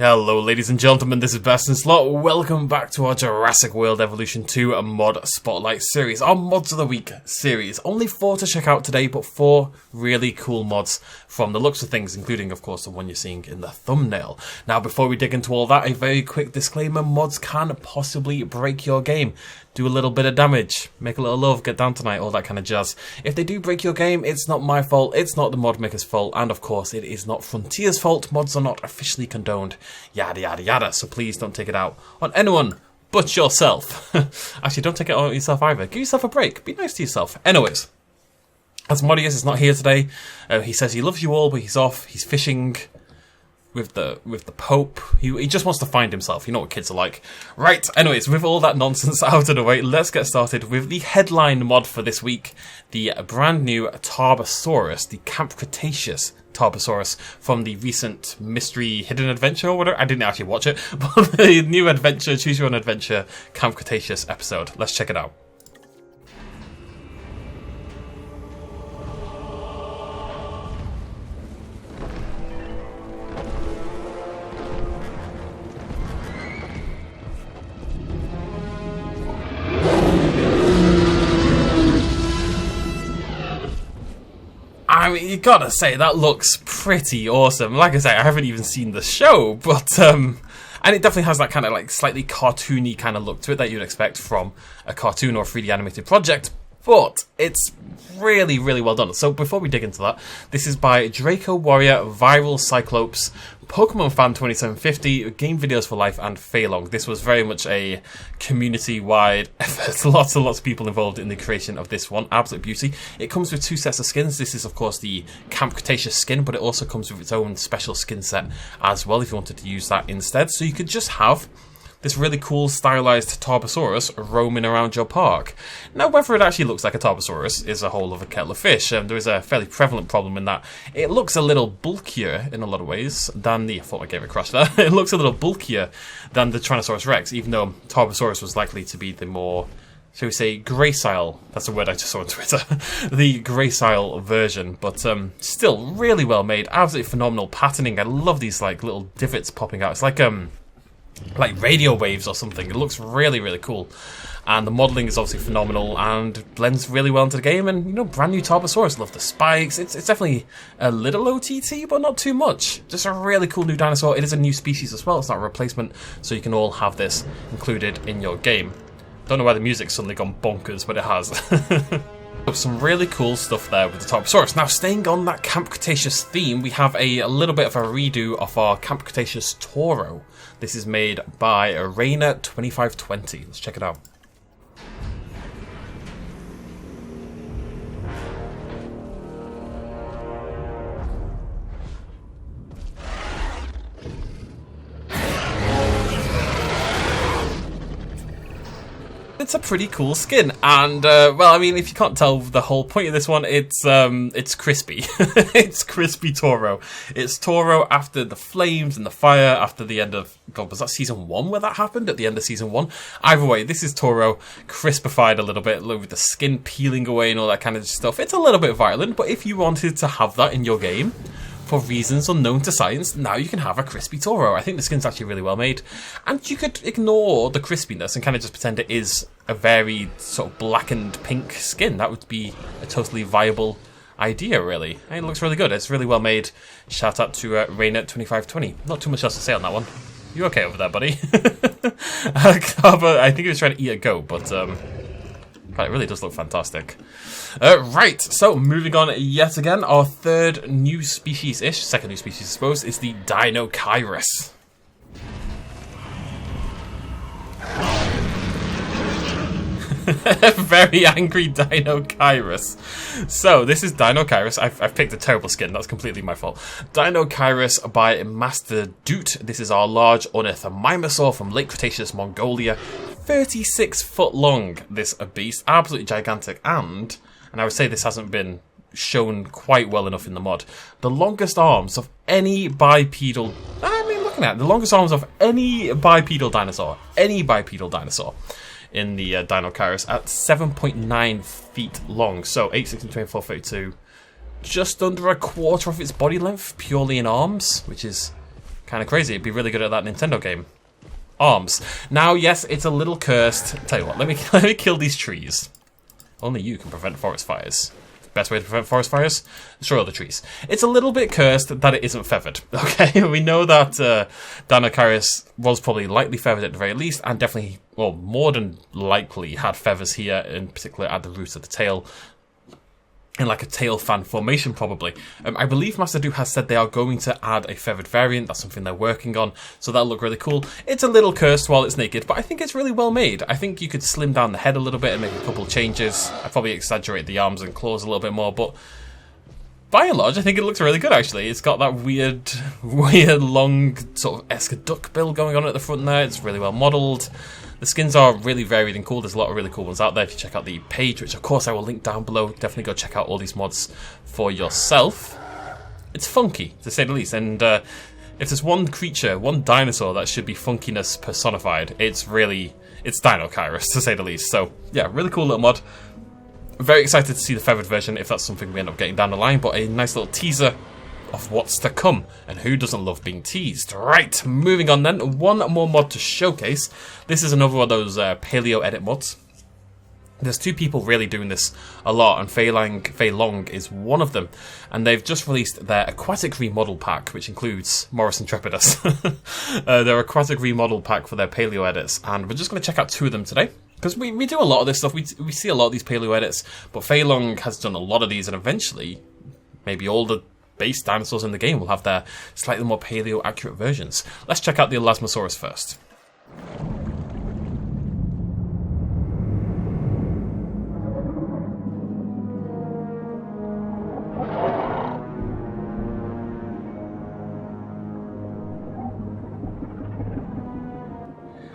Hello ladies and gentlemen, this is BestInSlot. Welcome back to our Jurassic World Evolution 2 Mod Spotlight series, our Mods of the Week series. Only 4 to check out today, but 4 really cool mods from the looks of things, including of course the one you're seeing in the thumbnail. Now before we dig into all that, a very quick disclaimer: mods can possibly break your game. Do a little bit of damage, make a little love, get down tonight, all that kind of jazz. If they do break your game, it's not my fault, it's not the mod maker's fault, and of course it is not Frontier's fault. Mods are not officially condoned, yada yada yada, so please don't take it out on anyone but yourself. Actually, don't take it out on yourself either. Give yourself a break, be nice to yourself. Anyways, as Modius is not here today, he says he loves you all, but he's off, he's fishing with the Pope. He just wants to find himself. You know what kids are like. Right, anyways, with all that nonsense out of the way, let's get started with the headline mod for this week. The brand new Tarbosaurus, the Camp Cretaceous Tarbosaurus from the recent mystery hidden adventure or whatever. I didn't actually watch it, but the new adventure, choose your own adventure, Camp Cretaceous episode. Let's check it out. I mean, you gotta say, that looks pretty awesome. Like I say, I haven't even seen the show, but, and it definitely has that kind of, like, slightly cartoony kind of look to it that you'd expect from a cartoon or 3D animated project, but it's really, really well done. So before we dig into that, this is by Draco Warrior, Viral Cyclopes, Pokemon Fan 2750, Game Videos for Life, and Feilong. This was very much a community-wide effort. Lots and lots of people involved in the creation of this one. Absolute beauty. It comes with 2 sets of skins. This is, of course, the Camp Cretaceous skin, but it also comes with its own special skin set as well if you wanted to use that instead. So you could just have this really cool stylized Tarbosaurus roaming around your park. Now, whether it actually looks like a Tarbosaurus is a whole other kettle of fish. There is a fairly prevalent problem in that it looks a little bulkier in a lot of ways than the... I thought I gave it a crush there. It looks a little bulkier than the Tyrannosaurus Rex, even though Tarbosaurus was likely to be the more, shall we say, gracile. That's a word I just saw on Twitter. The gracile version, but still really well made. Absolutely phenomenal patterning. I love these like little divots popping out. It's like radio waves or something. It looks really, really cool. And the modelling is obviously phenomenal and blends really well into the game. And, you know, brand new Tarbosaurus. Love the spikes. It's definitely a little OTT, but not too much. Just a really cool new dinosaur. It is a new species as well. It's not a replacement, so you can all have this included in your game. Don't know why the music's suddenly gone bonkers, but it has. Some really cool stuff there with the Tarbosaurus. Now, staying on that Camp Cretaceous theme, we have a little bit of a redo of our Camp Cretaceous Toro. This is made by Rainer 2520. Let's check it out. It's a pretty cool skin, and well, I mean, if you can't tell the whole point of this one, it's crispy. It's crispy Toro. It's Toro after the flames and the fire, after the end of, God, was that season 1 where that happened? At the end of season 1? Either way, this is Toro crispified a little bit, with the skin peeling away and all that kind of stuff. It's a little bit violent, but if you wanted to have that in your game, for reasons unknown to science, now you can have a crispy Toro. I think the skin's actually really well made. And you could ignore the crispiness and kind of just pretend it is a very sort of blackened pink skin. That would be a totally viable idea, really. And it looks really good. It's really well made. Shout out to Rainer2520. Not too much else to say on that one. You okay over there, buddy? I think he was trying to eat a goat, but it really does look fantastic. Right, so moving on yet again, our third new species-ish, second new species I suppose, is the Dinocyrus. Very angry Dinocyrus. So, this is Dinocyrus. I've picked a terrible skin, that's completely my fault. Dinocyrus by Master Doot. This is our large ornithomimosaur from Late Cretaceous Mongolia. 36 foot long, this beast. Absolutely gigantic, and I would say this hasn't been shown quite well enough in the mod. The longest arms of any bipedal... I mean, looking at it, the longest arms of any bipedal dinosaur in the Dinocyrus at 7.9 feet long. So 8, 16, 24, 32. Just under a quarter of its body length purely in arms, which is Kind of crazy. It'd be really good at that Nintendo game. Arms. Now, yes, it's a little cursed. Tell you what, let me kill these trees. Only you can prevent forest fires. Best way to prevent forest fires? Destroy all the trees. It's a little bit cursed that it isn't feathered. Okay, we know that Dinocyrus was probably lightly feathered at the very least, and definitely, well, more than likely had feathers here, in particular at the root of the tail. In like a tail fan formation, probably. I believe Master Do has said they are going to add a feathered variant. That's something they're working on, so that'll look really cool. It's a little cursed while it's naked, but I think it's really well made. I think you could slim down the head a little bit and make a couple of changes. I'd probably exaggerate the arms and claws a little bit more, but by and large, I think it looks really good, actually. It's got that weird, long, sort of esque duck bill going on at the front there. It's really well modelled. The skins are really varied and cool. There's a lot of really cool ones out there if you check out the page, which of course I will link down below. Definitely go check out all these mods for yourself. It's funky, to say the least, and if there's one creature, one dinosaur that should be funkiness personified, it's Dinocyrus, to say the least. So yeah, really cool little mod. Very excited to see the feathered version if that's something we end up getting down the line, but a nice little teaser of what's to come, and who doesn't love being teased? Right, moving on then, one more mod to showcase. This is another one of those paleo edit mods. There's two people really doing this a lot, and Fei Long is one of them, and they've just released their Aquatic remodel pack, which includes Morris Intrepidus. Their Aquatic remodel pack for their paleo edits, and we're just going to check out two of them today. Because we do a lot of this stuff, we see a lot of these paleo edits, but Fei Long has done a lot of these, and eventually, maybe all the base dinosaurs in the game will have their slightly more paleo-accurate versions. Let's check out the Elasmosaurus first.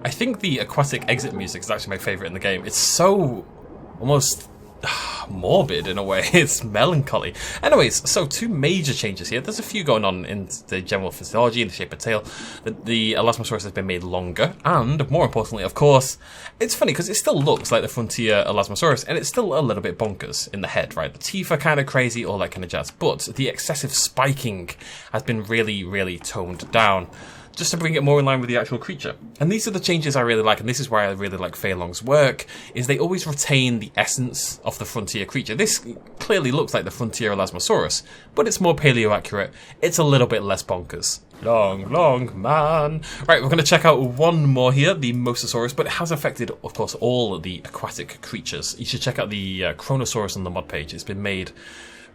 I think the aquatic exit music is actually my favourite in the game. It's so almost morbid in a way. It's melancholy. Anyways, so two major changes here. There's a few going on in the general physiology and the shape of tail. The Elasmosaurus has been made longer, and more importantly, of course, it's funny because it still looks like the Frontier Elasmosaurus, and it's still a little bit bonkers in the head, right? The teeth are kind of crazy, all that kind of jazz, but the excessive spiking has been really toned down, just to bring it more in line with the actual creature. And these are the changes I really like, and this is why I really like Fei Long's work, is they always retain the essence of the Frontier creature. This clearly looks like the Frontier Elasmosaurus, but it's more paleo-accurate. It's a little bit less bonkers. Long man. Right, we're going to check out one more here, the Mosasaurus, but it has affected, of course, all the aquatic creatures. You should check out the Chronosaurus on the mod page. It's been made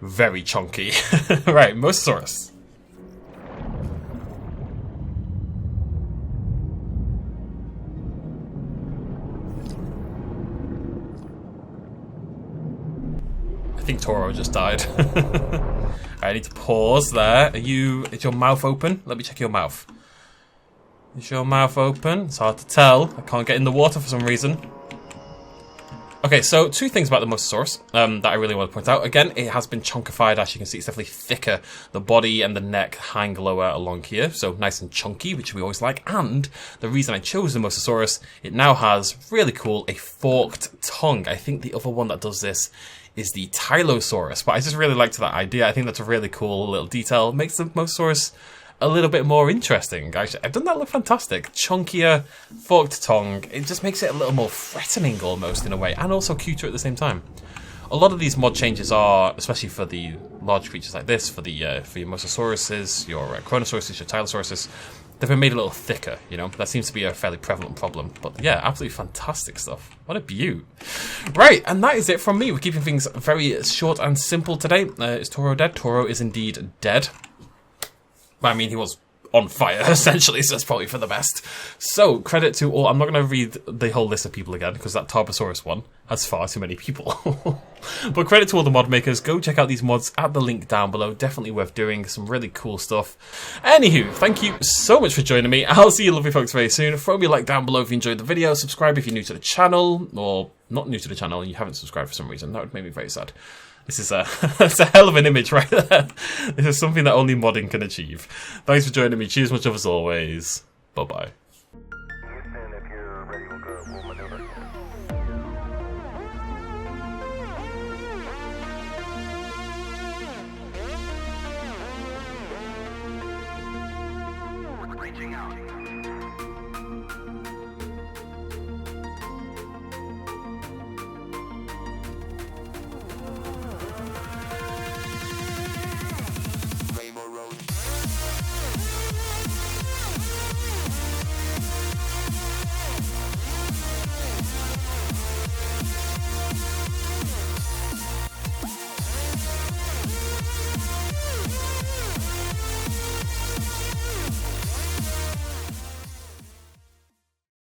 very chunky. Right, Mosasaurus. I think Toro just died. I need to pause there. Is your mouth open? Let me check your mouth. Is your mouth open? It's hard to tell. I can't get in the water for some reason. Okay, so two things about the Mosasaurus that I really want to point out. Again, it has been chunkified. As you can see, it's definitely thicker. The body and the neck hang lower along here, so nice and chunky, which we always like. And the reason I chose the Mosasaurus, it now has, really cool, a forked tongue. I think the other one that does this is the Tylosaurus, but I just really liked that idea. I think that's a really cool little detail. It makes the Mosasaurus a little bit more interesting. Actually, doesn't that look fantastic? Chunkier, forked tongue. It just makes it a little more threatening almost in a way, and also cuter at the same time. A lot of these mod changes are, especially for the large creatures like this, for your Mosasauruses, your Chronosauruses, your Tylosauruses, they've been made a little thicker, you know? That seems to be a fairly prevalent problem. But yeah, absolutely fantastic stuff. What a beaut. Right, and that is it from me. We're keeping things very short and simple today. Is Toro dead? Toro is indeed dead. I mean, he was on fire, essentially, so that's probably for the best. So, credit to all... I'm not going to read the whole list of people again, because that Tarbosaurus one has far too many people. But credit to all the mod makers. Go check out these mods at the link down below. Definitely worth doing. Some really cool stuff. Anywho, thank you so much for joining me. I'll see you lovely folks very soon. Throw me a like down below if you enjoyed the video. Subscribe if you're new to the channel, or not new to the channel and you haven't subscribed for some reason. That would make me very sad. This is that's a hell of an image right there. This is something that only modding can achieve. Thanks for joining me. Cheers much of as always. Bye-bye.